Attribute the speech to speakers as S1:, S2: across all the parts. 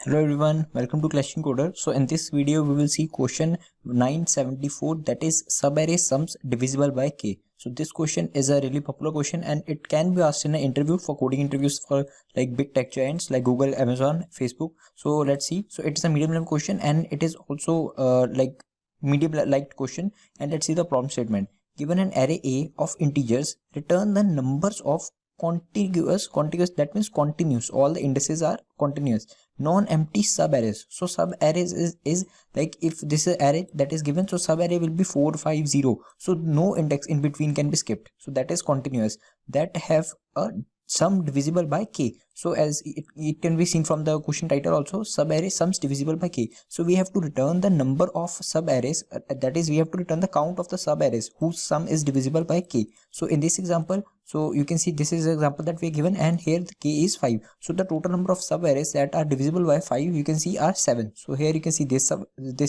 S1: Hello everyone, welcome to Clashing Coder. So in this video we will see question 974, that is subarray sums divisible by k. So this question is a really popular question and it can be asked in an interview for coding interviews for like big tech giants like Google, Amazon, Facebook. So let's see. So it is a medium level question and it is also like medium liked question. And let's see the prompt statement. Given an array A of integers, return the numbers of contiguous, that means continuous, all the indices are continuous, non-empty subarrays. So subarrays is like if this is array that is given, so subarray will be 450, so no index in between can be skipped, so that is continuous, that have a sum divisible by k. So as it can be seen from the question title also, subarray sums divisible by k. So we have to return the number of subarrays, that is we have to return the count of the subarrays whose sum is divisible by k. So in this example, so you can see this is the example that we are given, and here the k is 5. So the total number of subarrays that are divisible by 5 you can see are 7. So here you can see this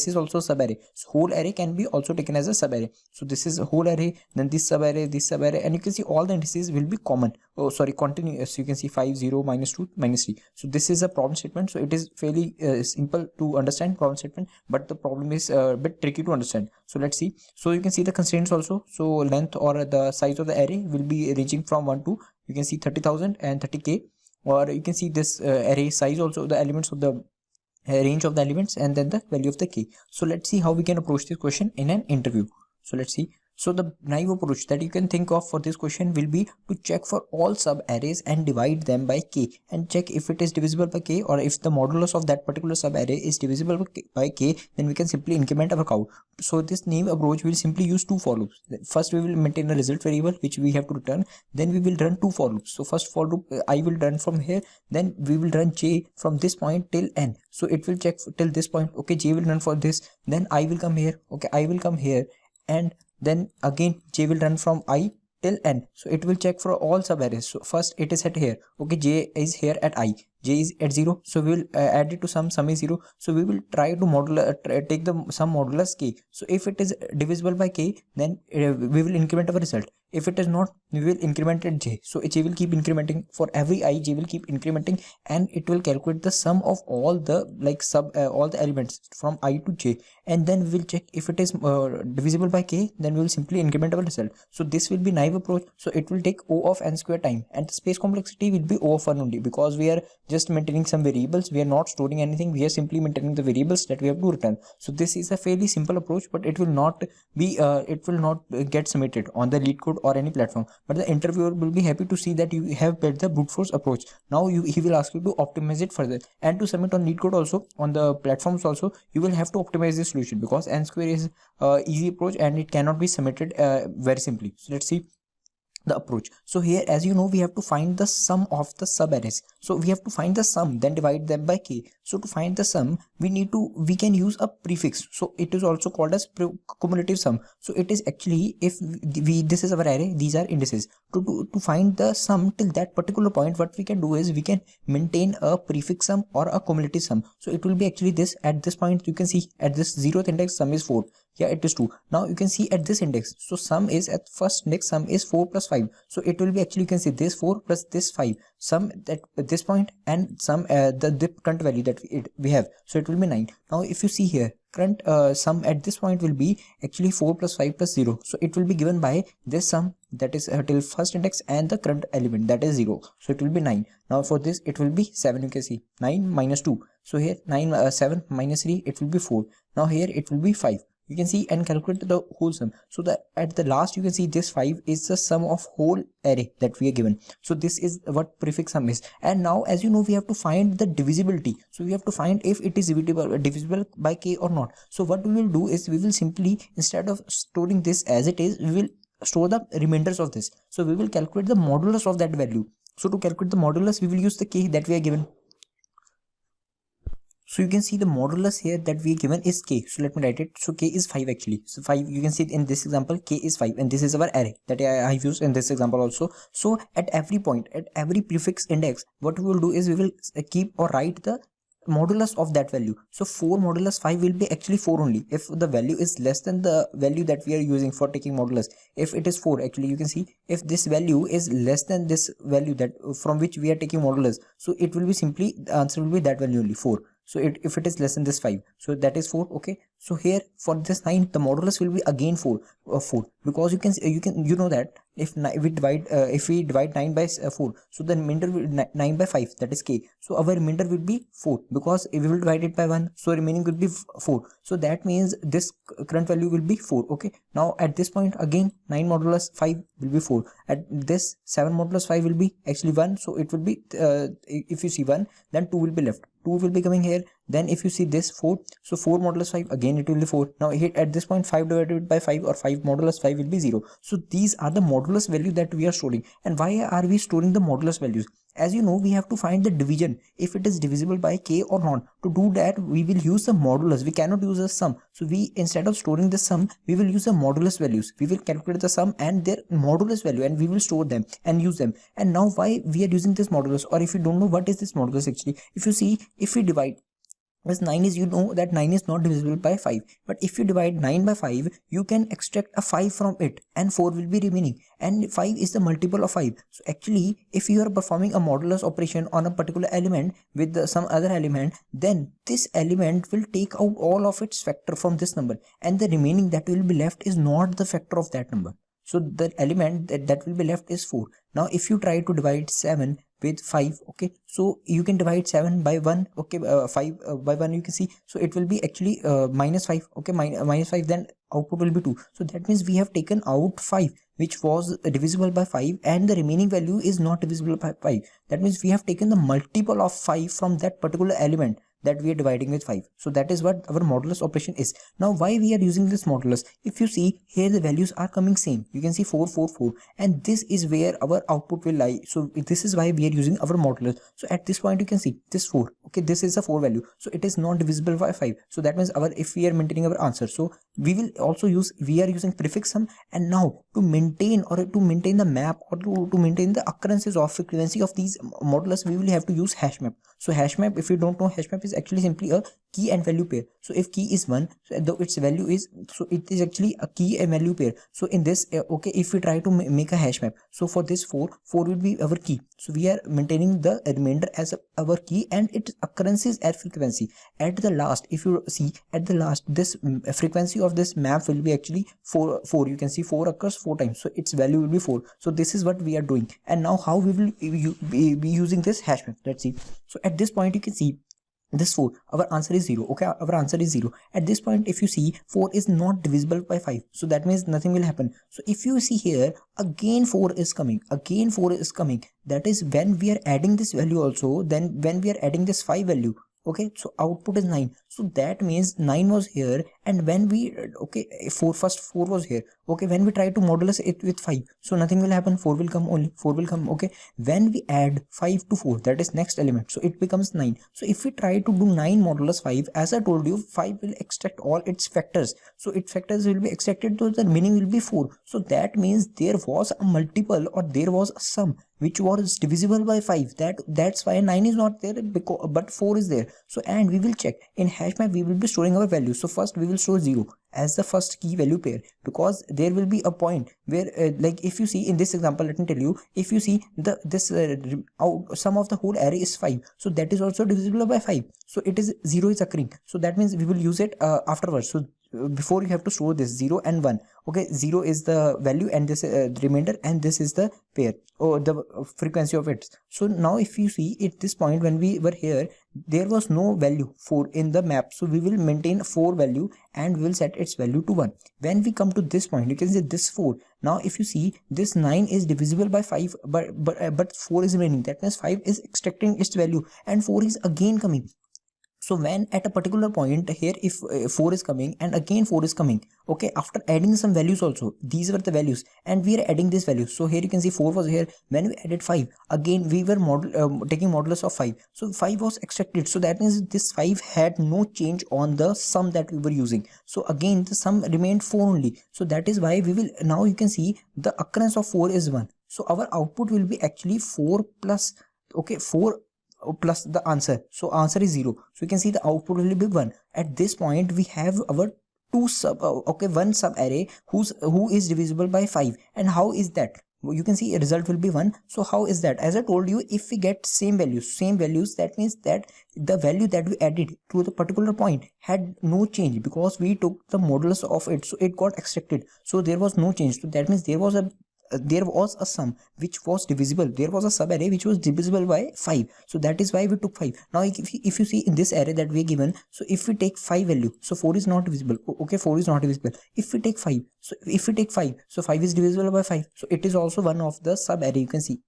S1: is also subarray. So whole array can be also taken as a subarray. So this is a whole array, then this subarray, and you can see all the indices will be common. Oh sorry, continuous. You can see 5 0 minus 2 minus 3. So this is a prompt statement. So it is fairly simple to understand prompt statement, but the problem is a bit tricky to understand. So let's see. So you can see the constraints also. So length or the size of the array will be ranging from 1 to, you can see 30,000 and 30k, or you can see this array size also, the elements of the range of the elements, and then the value of the k. So let's see how we can approach this question in an interview. So let's see. So the naive approach that you can think of for this question will be to check for all sub arrays and divide them by k, and check if it is divisible by k, or if the modulus of that particular sub array is divisible by k, then we can simply increment our count. So this naive approach will simply use two for loops. First we will maintain a result variable which we have to return, then we will run two for loops. So first for loop I will run from here, then we will run j from this point till n. So it will check till this point, okay, j will run for this, then I will come here, okay, I will come here, and then again j will run from I till n. So it will check for all subarrays. So first it is at here, okay, j is here at I, j is at 0, so we will add it to sum is 0. So we will try to take the sum modulus k. So if it is divisible by k, then we will increment our result. If it is not, we will increment at j. So j will keep incrementing for every I, j will keep incrementing, and it will calculate the sum of all the like all the elements from I to j, and then we will check if it is divisible by k, then we will simply increment our result. So this will be naive approach. So it will take O of n square time, and the space complexity will be O of 1 only, because we are just maintaining some variables, we are not storing anything, we are simply maintaining the variables that we have to return. So this is a fairly simple approach, but it will not be get submitted on the LeetCode or any platform, but the interviewer will be happy to see that you have built the brute force approach. Now he will ask you to optimize it further, and to submit on LeetCode also, on the platforms also, you will have to optimize this solution, because n square is easy approach and it cannot be submitted very simply. So let's see the approach. So here, as you know, we have to find the sum of the subarrays. So we have to find the sum, then divide them by k. So to find the sum, we can use a prefix. So it is also called as cumulative sum. So it is actually, if this is our array, these are indices. To find the sum till that particular point, what we can do is we can maintain a prefix sum or a cumulative sum. So it will be actually this. At this point, you can see at this 0th index, sum is 4. Yeah, it is 2. Now you can see at this index, so sum is at first index, sum is 4 plus 5. So it will be actually, you can see this 4 plus this 5, sum at this point, and sum the current value that we have. So it will be 9. Now if you see here, current sum at this point will be actually 4 plus 5 plus 0. So it will be given by this sum, that is till first index, and the current element, that is 0. So it will be 9. Now for this it will be 7. You can see 9 minus 2. So here 7 minus 3, it will be 4. Now here it will be 5. You can see and calculate the whole sum. So that at the last, you can see this 5 is the sum of whole array that we are given. So this is what prefix sum is. And now, as you know, we have to find the divisibility. So we have to find if it is divisible by k or not. So what we will do is we will simply, instead of storing this as it is, we will store the remainders of this. So we will calculate the modulus of that value. So to calculate the modulus, we will use the k that we are given. So you can see the modulus here that we are given is k. So let me write it. So k is 5 actually. So 5, you can see in this example, k is 5, and this is our array that I have used in this example also. So at every point, at every prefix index, what we will do is we will keep or write the modulus of that value. So 4 modulus 5 will be actually 4 only if the value is less than the value that we are using for taking modulus. If it is 4, actually you can see if this value is less than this value that from which we are taking modulus, so it will be simply, the answer will be that value only, 4. So if it is less than this 5, so that is 4. Okay, so here for this 9 the modulus will be again 4, because you know that if we divide 9 by 4, so the remainder will 9 by 5, that is k, so our remainder will be 4, because if we will divide it by 1, so remaining will be 4. So that means this current value will be 4. Okay, now at this point again 9 modulus 5 will be 4. At this 7 modulus 5 will be actually 1, so it will be if you see 1, then 2 will be left, 2 will be coming here. Then if you see this 4, so 4 modulus 5, again it will be 4. Now here at this point 5 divided by 5, or 5 modulus 5 will be 0. So these are the modulus value that we are storing. And why are we storing the modulus values? As you know, we have to find the division, if it is divisible by k or not. To do that, we will use the modulus. We cannot use a sum. So we, instead of storing the sum, we will use the modulus values. We will calculate the sum and their modulus value, and we will store them and use them. And now why we are using this modulus, or if you don't know what is this modulus actually, if you see, if we divide, as 9 is, you know that 9 is not divisible by 5, but if you divide 9 by 5, you can extract a 5 from it, and 4 will be remaining, and 5 is the multiple of 5. So actually, if you are performing a modulus operation on a particular element with some other element, then this element will take out all of its factor from this number, and the remaining that will be left is not the factor of that number. So the element that will be left is 4. Now if you try to divide 7 with 5, okay, so you can divide 7 by 1, okay, 5 by 1, you can see, so it will be actually minus 5, okay, minus 5, then output will be 2. So that means we have taken out 5, which was divisible by 5, and the remaining value is not divisible by 5. That means we have taken the multiple of 5 from that particular element that we are dividing with 5. So that is what our modulus operation is. Now why we are using this modulus? If you see here, the values are coming same. You can see 4, 4, 4, and this is where our output will lie. So this is why we are using our modulus. So at this point you can see this 4, okay, this is a 4 value, so it is not divisible by 5. So that means if we are maintaining our answer, so we will also we are using prefix sum. And now to maintain the map, or to maintain the occurrences of frequency of these modulus, we will have to use Hashmap. So Hashmap, if you don't know, Hashmap is actually simply a key and value pair. So if key is 1, so its value is, so it is actually a key and value pair. So in this, okay, if we try to make a hash map, so for this 4 will be our key. So we are maintaining the remainder as our key, and its occurrences at frequency. At the last, if you see at the last, this frequency of this map will be actually 4. You can see 4 occurs 4 times, so its value will be 4. So this is what we are doing. And now how we will be using this hash map? Let's see. So at this point you can see this 4, our answer is 0. Okay, our answer is 0. At this point, if you see 4 is not divisible by 5, so that means nothing will happen. So if you see here, again 4 is coming, that is when we are adding this value also, then when we are adding this 5 value, okay, so output is 9. So that means 9 was here, and when we, okay, first 4 was here, okay, when we try to modulus it with 5, so nothing will happen, 4 will come, only 4 will come. Okay, when we add 5 to 4, that is next element, so it becomes 9. So if we try to do 9 modulus 5, as I told you, 5 will extract all its factors, so its factors will be extracted, so the meaning will be 4. So that means there was a multiple, or there was a sum which was divisible by 5. That's why 9 is not there, but 4 is there. So, and we will check in Hashmap, we will be storing our values. So first we will store 0 as the first key value pair, because there will be a point where like if you see in this example, let me tell you, if you see this sum of the whole array is 5, so that is also divisible by 5, so it is 0 is occurring. So that means we will use it afterwards. So before you have to store this 0 and 1. Okay, 0 is the value, and this the remainder, and this is the pair, or the frequency of it. So now if you see at this point, when we were here, there was no value 4 in the map, so we will maintain 4 value, and we will set its value to 1. When we come to this point, you can see this 4. Now if you see, this 9 is divisible by 5, but 4 is remaining. That means 5 is extracting its value, and 4 is again coming. So when at a particular point here, if 4 is coming and again 4 is coming, okay, after adding some values also, these were the values, and we are adding this value. So here you can see 4 was here. When we added 5, again we were taking modulus of 5, so 5 was extracted. So that means this 5 had no change on the sum that we were using. So again the sum remained 4 only. So that is why we will, now you can see the occurrence of 4 is 1. So our output will be actually 4 plus, okay, 4 plus the answer. So answer is 0. So you can see the output will be 1. At this point we have our one sub array who is divisible by 5. And how is that? you can see a result will be 1. So how is that? As I told you, if we get same values, that means that the value that we added to the particular point had no change, because we took the modulus of it, so it got extracted, so there was no change. So that means there was a sum which was divisible, there was a subarray which was divisible by 5, so that is why we took 5. Now if you see in this array that we are given, so if we take 5 value, so 4 is not divisible. Okay, 4 is not divisible. If we take 5, so 5 is divisible by 5, so it is also one of the subarray. You can see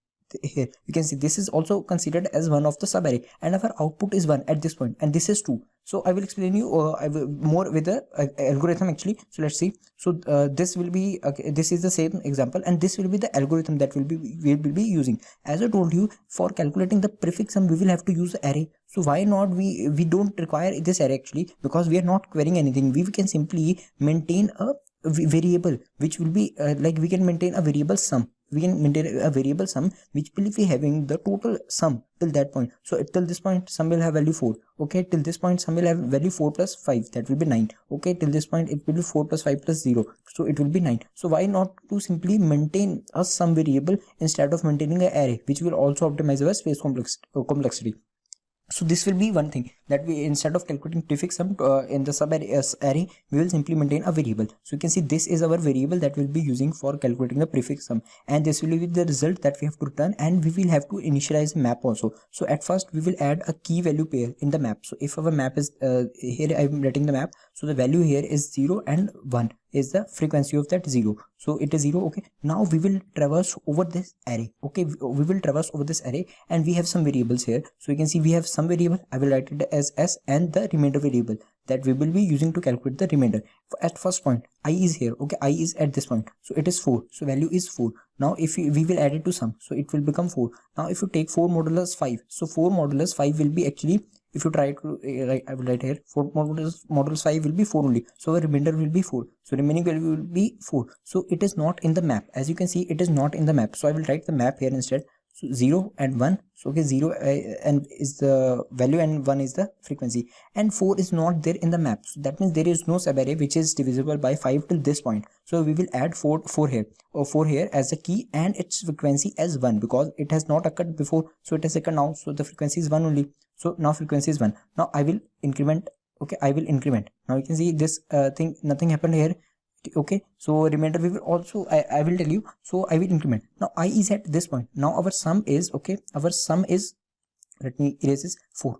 S1: here, you can see this is also considered as one of the subarray, and our output is 1 at this point, and this is 2. So I will explain you I will more with the algorithm actually. So let's see. So this will be this is the same example, and this will be the algorithm that we will be using. As I told you, for calculating the prefix sum we will have to use the array. So why not we don't require this array actually, because we are not querying anything. We can simply maintain a variable which will be like we can maintain a variable sum. We can maintain a variable sum which will be having the total sum till that point. So till this point sum will have value 4. Okay, till this point sum will have value 4 plus 5, that will be 9. Okay, till this point it will be 4 plus 5 plus 0, so it will be 9. So why not to simply maintain a sum variable instead of maintaining an array, which will also optimize our space complexity. So this will be one thing, that we instead of calculating prefix sum in the subarray we will simply maintain a variable. So you can see this is our variable that we'll be using for calculating the prefix sum, and this will be the result that we have to return, and we will have to initialize a map also. So at first we will add a key value pair in the map. So if our map is here I'm writing the map, so the value here is 0 and 1 is the frequency of that 0, so it is 0. Okay, now we will traverse over this array. Okay, we will traverse over this array, and we have some variables here. So you can see we have some variable, I will write it as s, and the remainder variable that we will be using to calculate the remainder. At first point I is here. Okay, I is at this point, so it is 4, so value is 4. Now if we will add it to sum, so it will become 4. Now if you take 4 modulus 5, so 4 modulus 5 will be actually, if you try to I will write here 4 modulus 5 will be 4 only, so our remainder will be 4, so remaining value will be 4. So it is not in the map, as you can see it is not in the map. So I will write the map here instead. So 0 and 1, so okay, 0 and is the value and 1 is the frequency, and 4 is not there in the map. So that means there is no subarray which is divisible by 5 till this point. So we will add 4 here, or 4 here as a key, and its frequency as 1, because it has not occurred before, so it has occurred now, so the frequency is 1 only. So now frequency is 1. Now I will increment. Okay, I will increment. Now you can see this thing, nothing happened here. Okay, so remainder we will also I will tell you. So I will increment. Now I is at this point. Now our sum is, okay, our sum is, let me erase this, 4.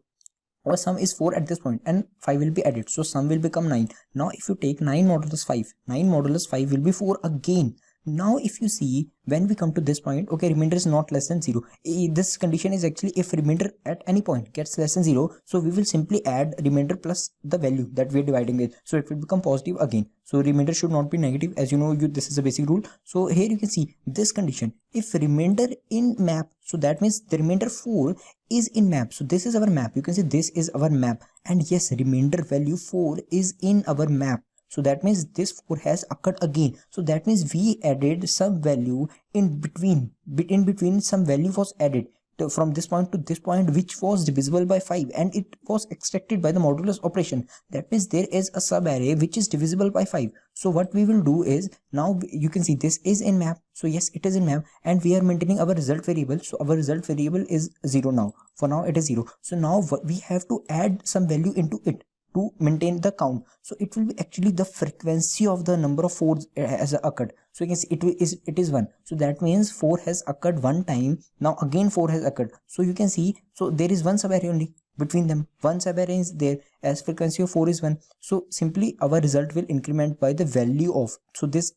S1: Our sum is 4 at this point, and 5 will be added, so sum will become 9. Now if you take 9 modulus 5, 9 modulus 5 will be 4 again. Now if you see, when we come to this point, okay, remainder is not less than 0. This condition is actually if remainder at any point gets less than 0, so we will simply add remainder plus the value that we are dividing with, so it will become positive again. So remainder should not be negative, as you know, this is a basic rule. So here you can see this condition, if remainder in map, so that means the remainder 4 is in map. So this is our map, you can see this is our map, and yes, remainder value 4 is in our map. So that means this 4 has occurred again. So that means we added some value in between some value was added from this point to this point, which was divisible by 5, and it was extracted by the modulus operation. That means there is a subarray which is divisible by 5. So what we will do is, now you can see this is in map. So yes, it is in map, and we are maintaining our result variable. So our result variable is 0 now. For now it is 0. So now we have to add some value into it to maintain the count. So it will be actually the frequency of the number of 4s has occurred. So you can see it is 1. So that means 4 has occurred one time. Now again 4 has occurred. So you can see, so there is one subarray only between them. One subarray is there, as frequency of 4 is 1. So simply our result will increment by the value of, so this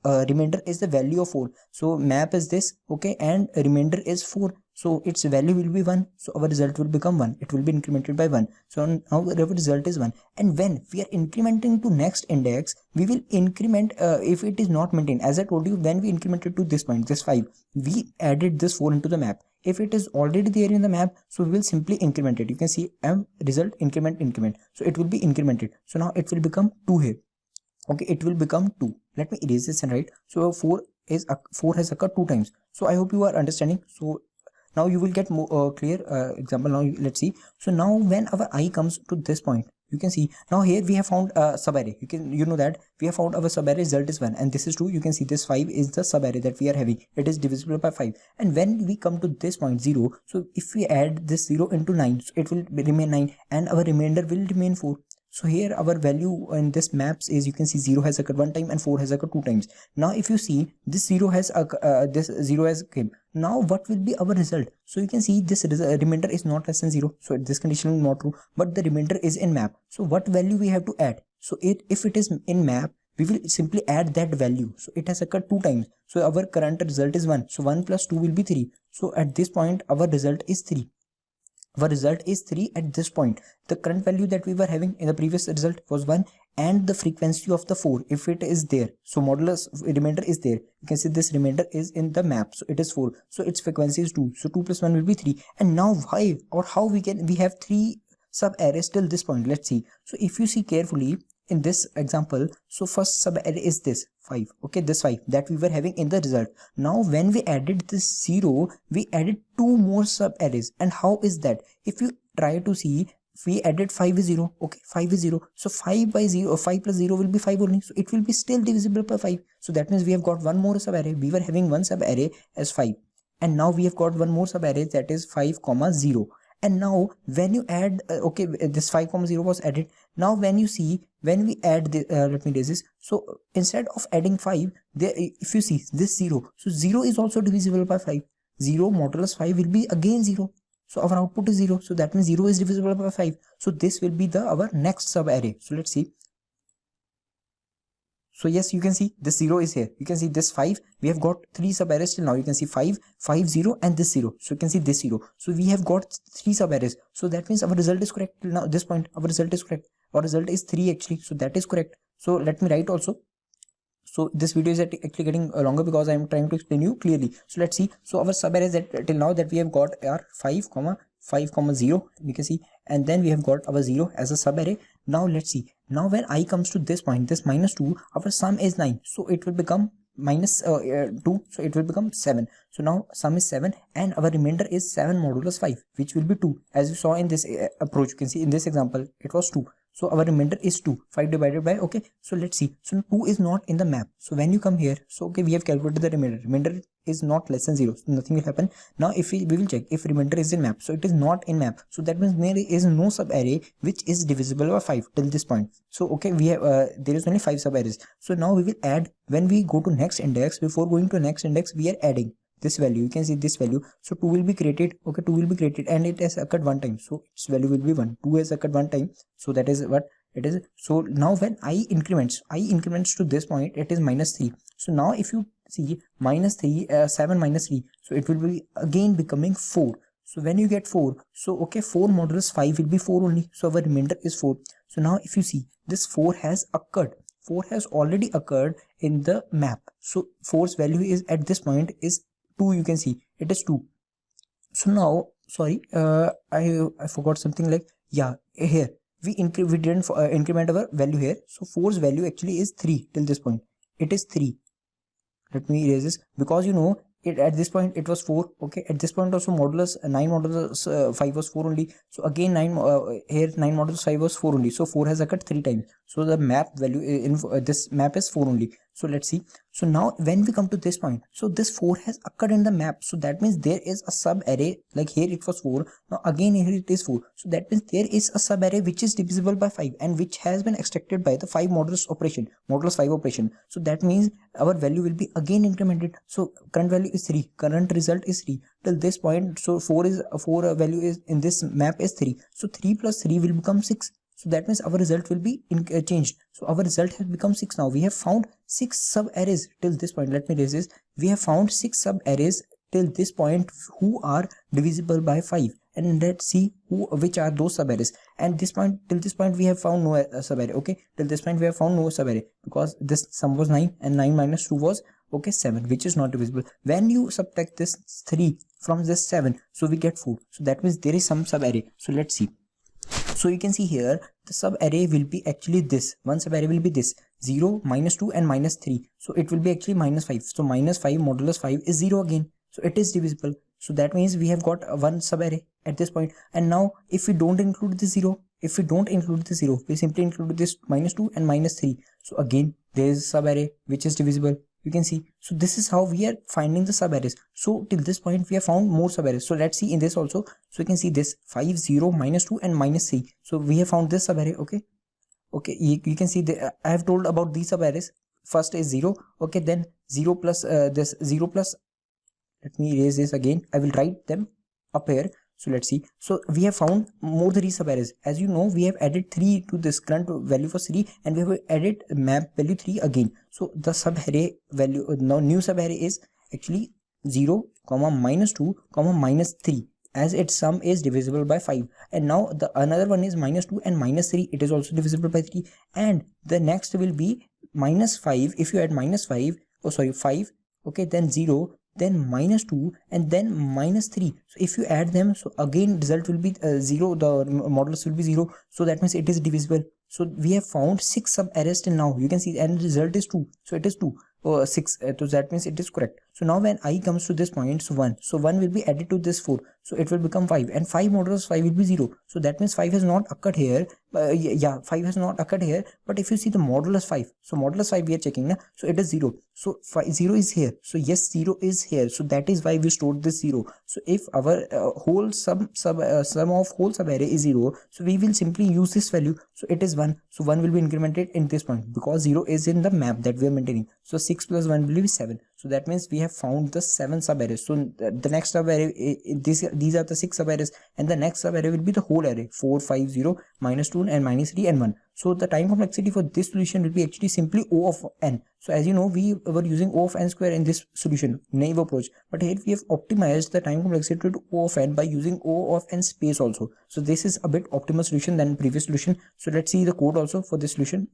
S1: remainder is the value of 4. So map is this, okay, and remainder is 4. So its value will be 1. So our result will become 1. It will be incremented by 1. So now our result is 1. And when we are incrementing to next index, we will increment if it is not maintained. As I told you, when we incremented to this point, this 5, we added this 4 into the map. If it is already there in the map, so we will simply increment it. You can see result increment. So it will be incremented. So now it will become 2 here. Okay, it will become 2. Let me erase this and write. So 4 has occurred 2 times. So I hope you are understanding. So Now you will get more clear example. Now let's see. So now when our I comes to this point, you can see now here we have found a subarray. You know that we have found our subarray result is 1 and this is 2. You can see this 5 is the subarray that we are having. It is divisible by 5. And when we come to this point 0, so if we add this 0 into 9, so it will remain 9 and our remainder will remain 4. So here our value in this maps is, you can see 0 has occurred 1 time and 4 has occurred 2 times. Now if you see this 0 has came. Now what will be our result? So you can see this remainder is not less than 0. So this condition is not true, but the remainder is in map. So what value we have to add? So if it is in map, we will simply add that value. So it has occurred 2 times. So our current result is 1. So 1 plus 2 will be 3. So at this point our result is 3. Our result is 3 at this point. The current value that we were having in the previous result was 1 and the frequency of the 4 if it is there. So modulus remainder is there. You can see this remainder is in the map. So it is 4. So its frequency is 2. So 2 plus 1 will be 3. And now why or how we have 3 sub arrays till this point. Let's see. So if you see carefully in this example, so first sub array is this 5. Okay, this 5 that we were having in the result. Now when we added this 0, we added 2 more sub arrays. And how is that? If you try to see, we added 5 is 0. Okay, 5 is 0. So 5 by 0, 5 plus 0 will be 5 only. So it will be still divisible by 5. So that means we have got one more sub array. We were having one sub array as 5. And now we have got one more sub array that is 5, 0. And now when you add, okay, this 5, 0 was added. Now when you see, when we add the, let me erase this. So instead of adding 5, there, if you see this 0, so 0 is also divisible by 5. 0 modulus 5 will be again 0. So our output is 0. So that means 0 is divisible by 5. So this will be our next sub array. So let's see. So yes, you can see this 0 is here. You can see this 5. We have got 3 sub arrays till now. You can see 5, 5, 0 and this 0. So you can see this 0. So we have got 3 sub arrays. So that means our result is correct till now. This point, our result is correct. Our result is 3 actually. So that is correct. So let me write also. So this video is actually getting longer because I am trying to explain you clearly. So let's see. So our sub arrays that till now that we have got are 5, 5, 0. You can see, and then we have got our 0 as a sub array. Now let's see. Now when I comes to this point, this minus 2, our sum is 9. So it will become minus 2. So it will become 7. So now sum is 7 and our remainder is 7 modulus 5, which will be 2. As you saw in this approach, you can see in this example, it was 2. So our remainder is 2, 5 divided by, okay. So let's see. So 2 is not in the map. So when you come here, so okay, we have calculated the remainder. Remainder is not less than 0. So nothing will happen. Now if we will check if remainder is in map. So it is not in map. So that means there is no sub array which is divisible by 5 till this point. So okay, we have there is only 5 sub arrays. So now we will add when we go to next index. Before going to next index, we are adding this value. You can see this value. So 2 will be created. Okay, 2 will be created and it has occurred one time. So its value will be 1. 2 has occurred one time. So that is what it is. So now when I increments to this point, it is minus 3. So now if you see minus 3, 7 minus 3, so it will be again becoming 4. So when you get 4, so okay, 4 modulus 5 will be 4 only. So our remainder is 4. So now if you see this 4 has occurred. 4 has already occurred in the map. So 4's value is at this point is 2. You can see it is 2. So now, sorry, I forgot something like, yeah, here we didn't increment our value here. So 4's value actually is 3 till this point. It is 3. Let me erase this because you know it at this point it was 4. Okay, at this point also modulus 9 modulus 5 was 4 only. So again 9 here 9 modulus 5 was 4 only. So 4 has occurred 3 times. So the map value in this map is 4 only. So let's see. So now when we come to this point, so this 4 has occurred in the map. So that means there is a sub array, like here it was 4. Now again here it is 4. So that means there is a sub array which is divisible by 5 and which has been extracted by the 5 modulus operation, modulus 5 operation. So that means our value will be again incremented. So current value is 3. Current result is 3 till this point. So 4 value is in this map is 3. So 3 plus 3 will become 6. So that means our result will be changed. So our result has become 6 now. We have found 6 sub arrays till this point. Let me erase this. We have found 6 sub arrays till this point who are divisible by 5. And let's see which are those sub arrays. And this point till this point we have found no sub array. Okay, till this point we have found no sub array because this sum was 9 and 9 minus 2 was okay 7, which is not divisible. When you subtract this 3 from this 7, so we get 4. So that means there is some sub array. So let's see. So you can see here the sub array will be actually this. One sub array will be this 0, minus 2 and minus 3. So it will be actually minus 5. So minus 5 modulus 5 is 0 again. So it is divisible. So that means we have got one subarray at this point. And now if we don't include the 0, we simply include this -2 and -3. So again there is subarray which is divisible, you can see. So this is how we are finding the subarrays. So till this point we have found more subarrays. So let's see in this also. So you can see this 5, 0, -2 and -3. So we have found this subarray. Okay, you can see I have told about these subarrays. First is 0. Okay, then 0 plus this 0 plus, let me erase this again, I will write them up here. So let's see. So we have found more 3 subarrays. As you know, we have added 3 to this current value for 3, and we have added map value 3 again. So the subarray value, now new subarray is actually 0, -2, -3, as its sum is divisible by 5. And now the another one is -2 and -3, it is also divisible by 3. And the next will be -5. If you add -5, okay, then 0, then -2 and then -3. So if you add them, so again result will be 0, the modulus will be 0. So that means it is divisible. So we have found 6 subarrays till now, you can see, and the result is 2. So it is 2 or 6, so that means it is correct. So now when I comes to this point, so 1, so 1 will be added to this 4, so it will become 5, and 5 modulus 5 will be 0. So that means 5 has not occurred here. 5 has not occurred here. But if you see the modulus 5, so modulus 5 we are checking now, so it is 0. So 0 is here. So yes, 0 is here. So that is why we stored this 0. So if our whole sum of whole subarray is 0, so we will simply use this value. So it is 1. So 1 will be incremented in this point because 0 is in the map that we are maintaining. So 6 plus 1 will be 7. So that means we have found the 7 subarrays. So the next subarray, these are the 6 subarrays, and the next subarray will be the whole array 4, 5, 0, -2 and -3 and 1. So the time complexity for this solution will be actually simply O of n. So as you know, we were using O of n square in this solution, naive approach, but here we have optimized the time complexity to O of n by using O of n space also. So this is a bit optimal solution than previous solution. So let's see the code also for this solution.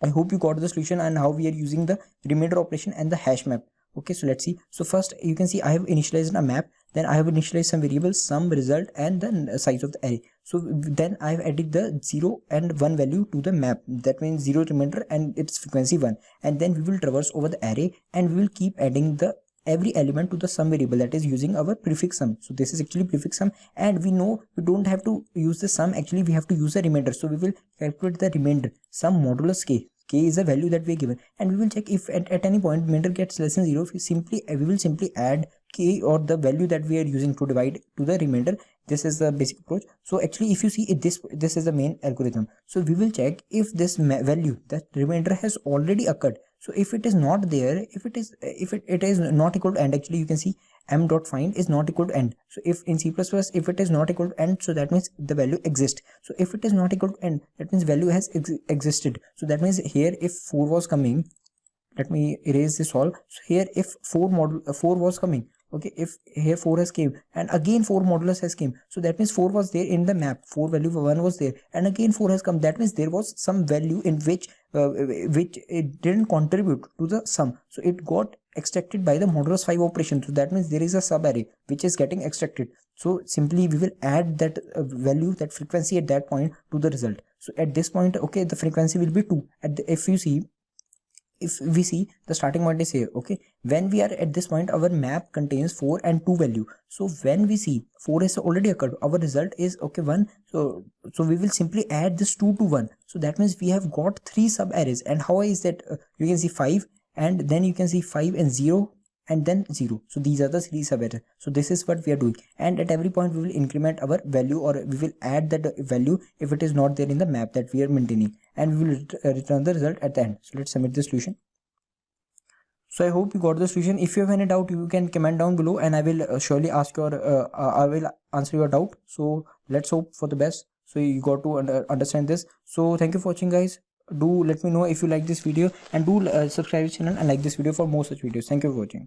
S1: I hope you got the solution and how we are using the remainder operation and the hash map. Okay, so let's see. So first you can see I have initialized a map, then I have initialized some variables, some result, and the size of the array. So then I have added the 0 and 1 value to the map. That means 0 remainder and its frequency 1. And then we will traverse over the array and we will keep adding the every element to the sum variable, that is using our prefix sum. So this is actually prefix sum, and we know we don't have to use the sum, actually we have to use the remainder. So we will calculate the remainder, sum modulus k. K is the value that we are given, and we will check if at any point remainder gets less than 0. We will simply add k or the value that we are using to divide to the remainder. This is the basic approach. So actually if you see it, this is the main algorithm. So we will check if this value, that remainder, has already occurred. So if it is not there, if it is not equal to end, actually you can see m.find is not equal to end. So if in C++, if it is not equal to end, so that means the value exists. So if it is not equal to end, that means value has existed. So that means here if 4 was coming, let me erase this all. So here if 4 was coming, okay, if here 4 has came and again 4 modulus has came, so that means 4 was there in the map, 4 value for 1 was there, and again 4 has come, that means there was some value in which it didn't contribute to the sum, so it got extracted by the modulus 5 operation. So that means there is a subarray which is getting extracted. So simply we will add that value, that frequency at that point to the result. So at this point, okay, the frequency will be 2. If we see the starting point is here, okay, when we are at this point, our map contains 4 and 2 value. So when we see 4 has already occurred, our result is okay 1. So we will simply add this 2 to 1. So that means we have got 3 sub arrays. And how is that? You can see 5, and then you can see 5 and 0 and then 0. So these are the 3 sub arrays. So this is what we are doing, and at every point we will increment our value, or we will add that value if it is not there in the map that we are maintaining, and we will return the result at the end. So let's submit the solution. So I hope you got the solution. If you have any doubt, you can comment down below, and I will surely ask I will answer your doubt. So let's hope for the best. So you got to understand this. So thank you for watching, guys. Do let me know if you like this video, and do subscribe to the channel and like this video for more such videos. Thank you for watching.